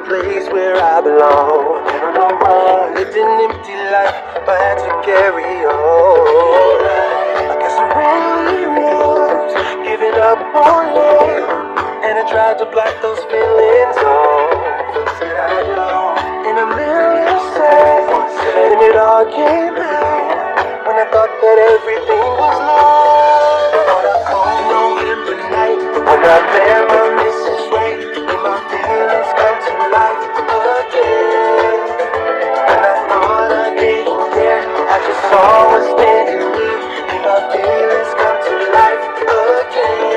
place where I belong. I don't know why. Lived an empty life, but had to carry on. I guess I really was giving up on love, and I tried to block those feelings off. In a million seconds, and it all came back when I thought that everything was lost. On a cold November night, when I bear my Mrs. Right, and my feelings come to life again. When I thought I didn't care, I just saw her standing there, and my feelings come to life again.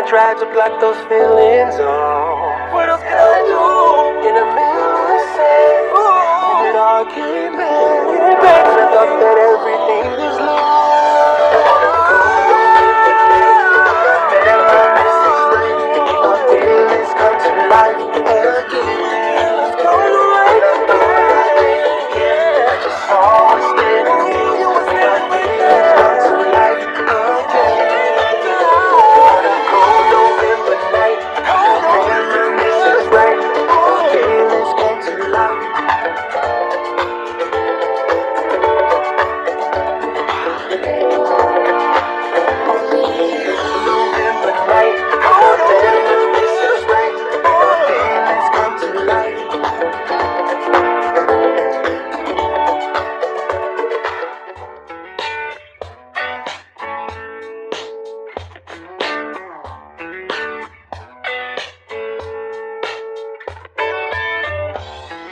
Tried to block those feelings off. What else can I do? In a million seconds, and it all came back. And I thought that everything was lost. Man, my Mrs. Right, my feelings come to life again. Let's go right again. Yeah, I just saw us standing here. My feelings come to life again.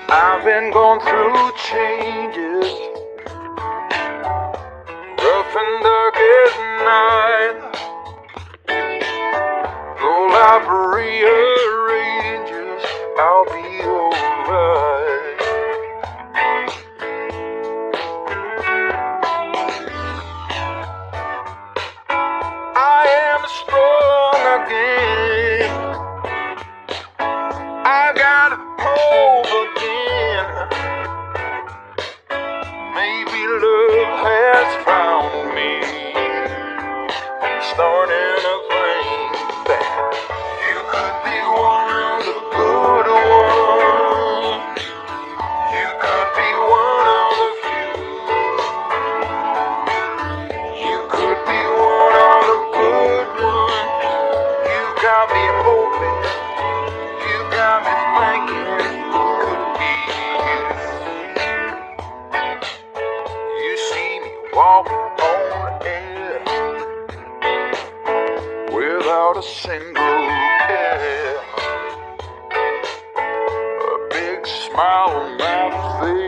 I've been going through changes, rough and dark as night. Though life rearranges, I'll be alright. I am strong again. I got hope again. Maybe love has found me. I'm starting to think that you could be one of the good ones. You could be one of the few. You could be one of the good ones. You got me hoping. You got me thinking it could be you. You see me walking on air without a single care. A big smile on my face.